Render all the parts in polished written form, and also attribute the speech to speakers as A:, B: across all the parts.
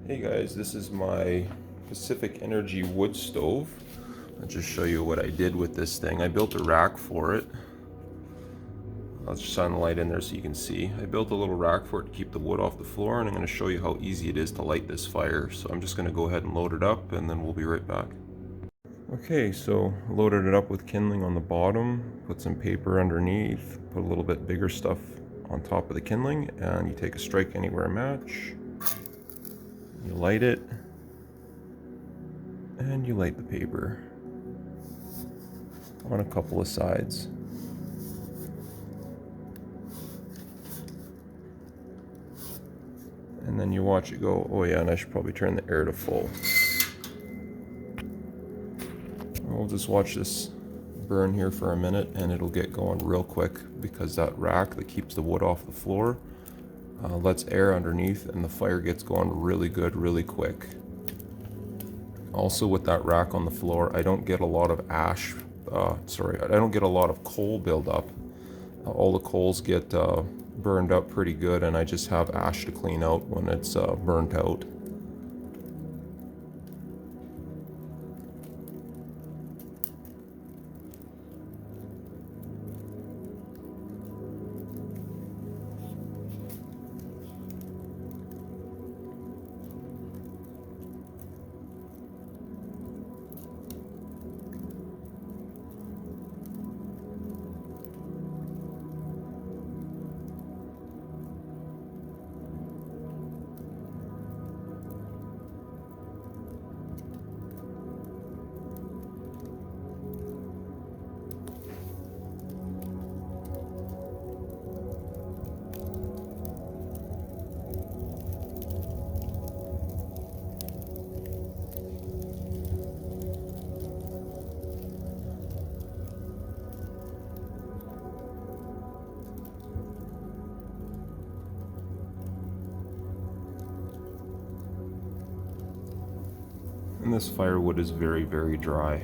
A: Hey guys, this is my Pacific Energy wood stove. I'll just show you what I did with this thing. I built a rack for it. I'll just shine the light in there so you can see. I built a little rack for it to keep the wood off the floor, and I'm going to show you how easy it is to light this fire. So I'm just going to go ahead and load it up, and then we'll be right back. Okay, so loaded it up with kindling on the bottom, put some paper underneath, put a little bit bigger stuff on top of the kindling, and you take a strike anywhere match. You light it, and you light the paper on a couple of sides. And then you watch it go. Oh yeah, and I should probably turn the air to full. We'll just watch this burn here for a minute, and it'll get going real quick because that rack that keeps the wood off the floor lets air underneath, and the fire gets going really good, really quick. Also, with that rack on the floor, I don't get a lot of ash. I don't get a lot of coal buildup. All the coals get burned up pretty good, and I just have ash to clean out when it's burnt out. And this firewood is very, very dry.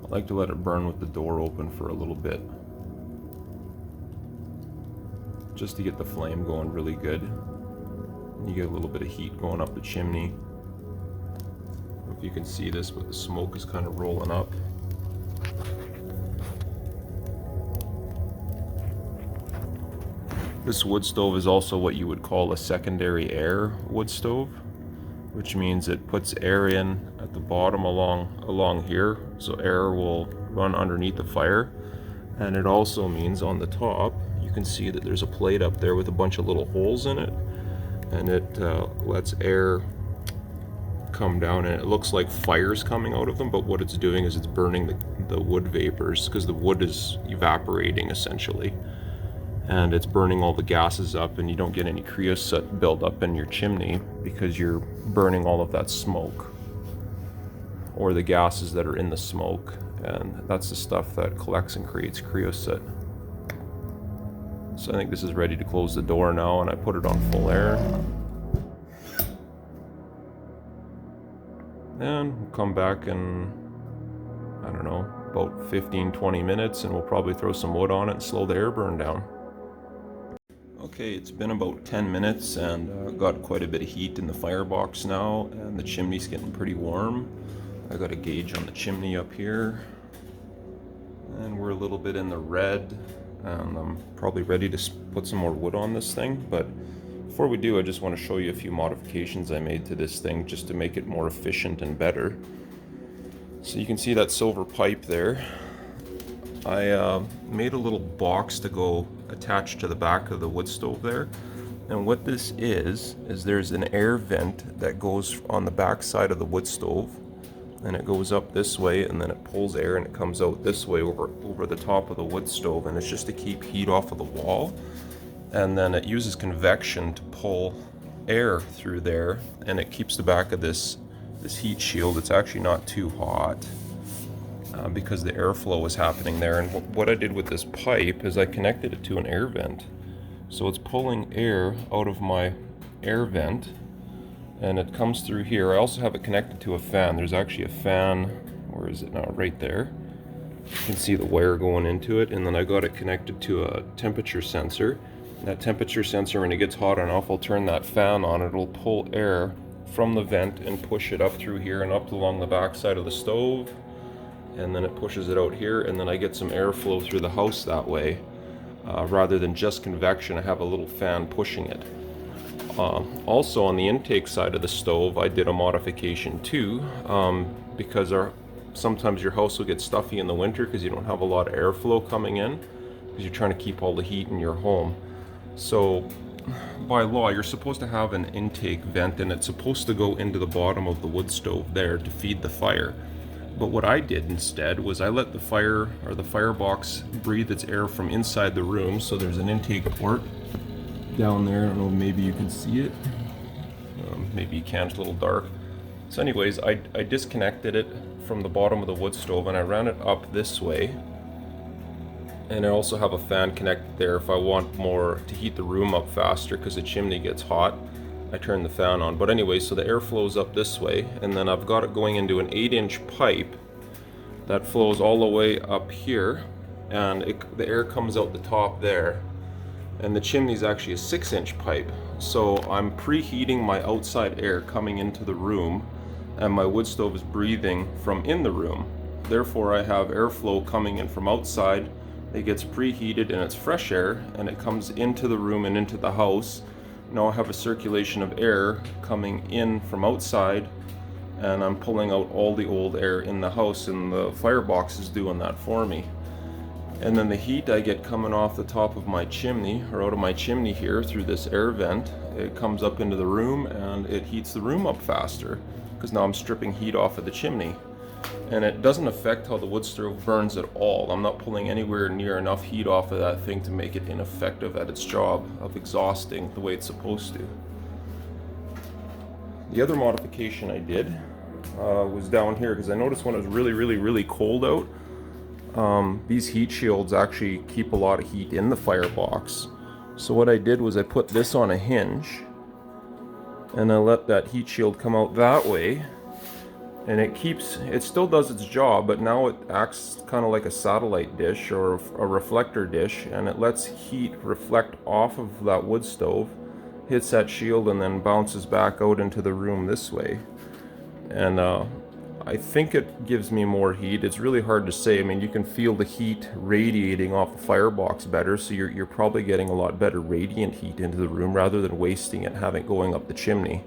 A: I like to let it burn with the door open for a little bit, just to get the flame going really good. You get a little bit of heat going up the chimney. I don't know if you can see this, but the smoke is kind of rolling up. This wood stove is also what you would call a secondary air wood stove, which means it puts air in at the bottom along here, so air will run underneath the fire. And it also means on the top, you can see that there's a plate up there with a bunch of little holes in it, and it lets air come down, and it looks like fire's coming out of them, but what it's doing is it's burning the wood vapors, because the wood is evaporating essentially, and it's burning all the gases up, and you don't get any creosote buildup in your chimney because you're burning all of that smoke or the gases that are in the smoke, and that's the stuff that collects and creates creosote. So I think this is ready to close the door now, and I put it on full air. And we'll come back in, I don't know, about 15-20 minutes, and we'll probably throw some wood on it and slow the air burn down. Okay, it's been about 10 minutes, and got quite a bit of heat in the firebox now, and the chimney's getting pretty warm. I got a gauge on the chimney up here, and we're a little bit in the red, and I'm probably ready to put some more wood on this thing. But before we do, I just want to show you a few modifications I made to this thing just to make it more efficient and better. So you can see that silver pipe there. I made a little box to go attached to the back of the wood stove there, and what this is there's an air vent that goes on the back side of the wood stove, and it goes up this way, and then it pulls air and it comes out this way over the top of the wood stove, and it's just to keep heat off of the wall. And then it uses convection to pull air through there, and it keeps the back of this heat shield. It's actually not too hot. because the airflow was happening there. And what I did with this pipe is I connected it to an air vent. So it's pulling air out of my air vent, and it comes through here. I also have it connected to a fan. There's actually a fan, where is it now? Right there. You can see the wire going into it, and then I got it connected to a temperature sensor. That temperature sensor, when it gets hot enough, I'll turn that fan on. It'll pull air from the vent and push it up through here and up along the back side of the stove, and then it pushes it out here, and then I get some airflow through the house that way. Rather than just convection, I have a little fan pushing it. Also on the intake side of the stove, I did a modification too, because sometimes your house will get stuffy in the winter because you don't have a lot of airflow coming in, because you're trying to keep all the heat in your home. So by law, you're supposed to have an intake vent, and it's supposed to go into the bottom of the wood stove there to feed the fire. But what I did instead was I let the firebox breathe its air from inside the room. So there's an intake port down there. I don't know, maybe you can see it. Maybe you can't, it's a little dark. So anyways, I disconnected it from the bottom of the wood stove, and I ran it up this way. And I also have a fan connected there if I want more to heat the room up faster, because the chimney gets hot. I turn the fan on. But anyway, so the air flows up this way, and then I've got it going into an 8-inch pipe that flows all the way up here, and the air comes out the top there. And the chimney is actually a 6-inch pipe. So I'm preheating my outside air coming into the room, and my wood stove is breathing from in the room. Therefore, I have airflow coming in from outside. It gets preheated and it's fresh air, and it comes into the room and into the house. Now I have a circulation of air coming in from outside, and I'm pulling out all the old air in the house, and the firebox is doing that for me. And then the heat I get coming off the top of my chimney, or out of my chimney here through this air vent, it comes up into the room and it heats the room up faster, because now I'm stripping heat off of the chimney. And it doesn't affect how the wood stove burns at all. I'm not pulling anywhere near enough heat off of that thing to make it ineffective at its job of exhausting the way it's supposed to. The other modification I did was down here, because I noticed when it was really cold out, these heat shields actually keep a lot of heat in the firebox. So what I did was I put this on a hinge, and I let that heat shield come out that way. And it still does its job, but now it acts kind of like a satellite dish or a reflector dish, and it lets heat reflect off of that wood stove, hits that shield, and then bounces back out into the room this way. And I think it gives me more heat. It's really hard to say. I mean, you can feel the heat radiating off the firebox better, so you're probably getting a lot better radiant heat into the room rather than wasting it, having it going up the chimney.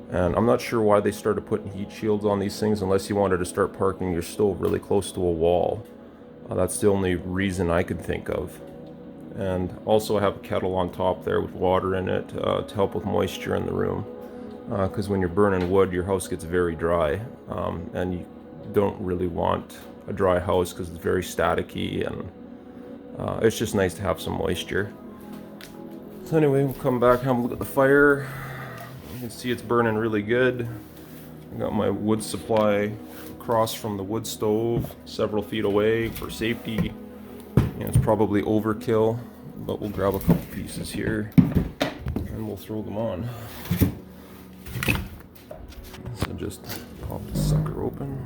A: And I'm not sure why they started putting heat shields on these things, unless you wanted to start parking your stove really close to a wall. That's the only reason I could think of. And also I have a kettle on top there with water in it to help with moisture in the room. Because when you're burning wood, your house gets very dry. And you don't really want a dry house because it's very staticky, and it's just nice to have some moisture. So anyway, we'll come back and have a look at the fire. You can see it's burning really good. I got my wood supply across from the wood stove, several feet away for safety. It's probably overkill, but we'll grab a couple pieces here and we'll throw them on. So just pop the sucker open.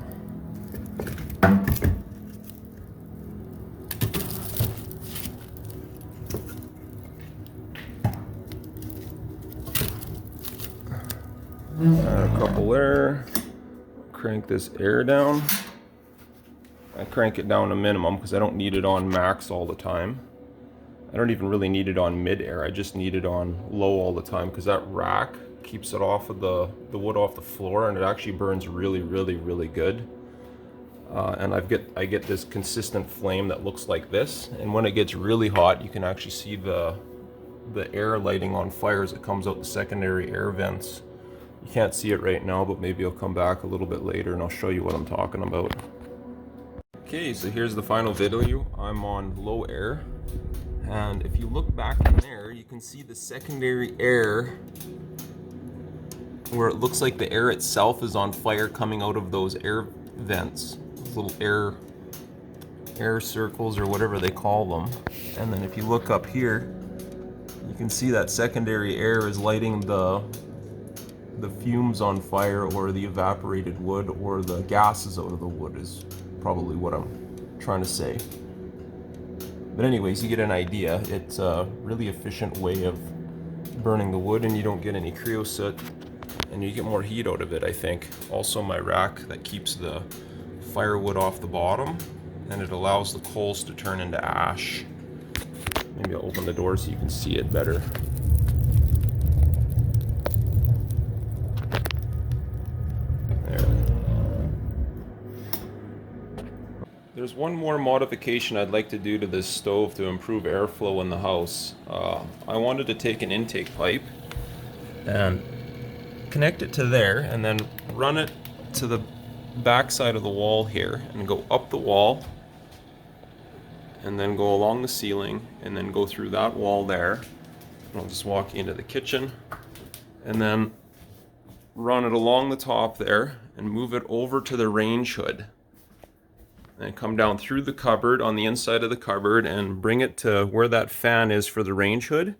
A: Add a couple there. Crank this air down. I crank it down to minimum because I don't need it on max all the time. I don't even really need it on mid-air. I just need it on low all the time, because that rack keeps it off of the wood off the floor, and it actually burns really good. And I get this consistent flame that looks like this, and when it gets really hot, you can actually see the air lighting on fire as it comes out the secondary air vents. You can't see it right now, but maybe I'll come back a little bit later and I'll show you what I'm talking about. Okay, so here's the final video. I'm on low air, and if you look back in there, you can see the secondary air where it looks like the air itself is on fire coming out of those air vents. those little air circles or whatever they call them. And then if you look up here, you can see that secondary air is lighting the fumes on fire, or the evaporated wood, or the gases out of the wood, is probably what I'm trying to say. But anyways, you get an idea. It's a really efficient way of burning the wood, and you don't get any creosote, and you get more heat out of it, I think. Also, my rack that keeps the firewood off the bottom, and it allows the coals to turn into ash. Maybe I'll open the door so you can see it better. There's one more modification I'd like to do to this stove to improve airflow in the house. I wanted to take an intake pipe and connect it to there, and then run it to the back side of the wall here, and go up the wall, and then go along the ceiling, and then go through that wall there. And I'll just walk into the kitchen, and then run it along the top there, and move it over to the range hood. And come down through the cupboard, on the inside of the cupboard, and bring it to where that fan is for the range hood,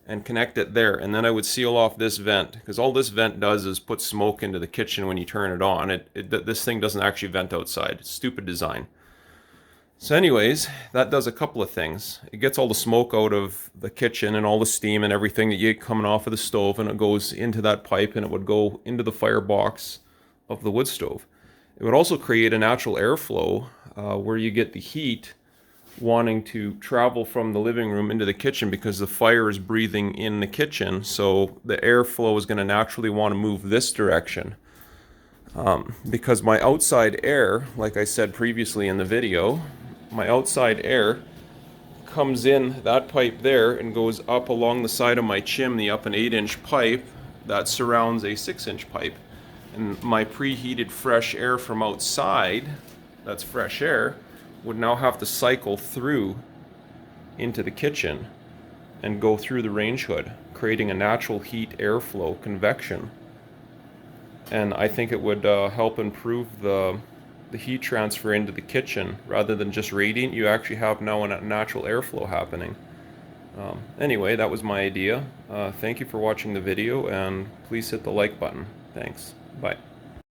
A: and connect it there. And then I would seal off this vent, because all this vent does is put smoke into the kitchen when you turn it on. This thing doesn't actually vent outside. It's stupid design. So anyways, that does a couple of things. It gets all the smoke out of the kitchen and all the steam and everything that you get coming off of the stove, and it goes into that pipe, and it would go into the firebox of the wood stove. It would also create a natural airflow where you get the heat wanting to travel from the living room into the kitchen, because the fire is breathing in the kitchen. So the airflow is going to naturally want to move this direction. Because my outside air, like I said previously in the video, my outside air comes in that pipe there and goes up along the side of my chimney, up an 8-inch pipe that surrounds a 6-inch pipe. And my preheated fresh air from outside, that's fresh air, would now have to cycle through into the kitchen and go through the range hood, creating a natural heat airflow, convection. And I think it would help improve the heat transfer into the kitchen. Rather than just radiant, you actually have now a natural airflow happening. Anyway, that was my idea. Thank you for watching the video, and please hit the like button. Thanks. Bye.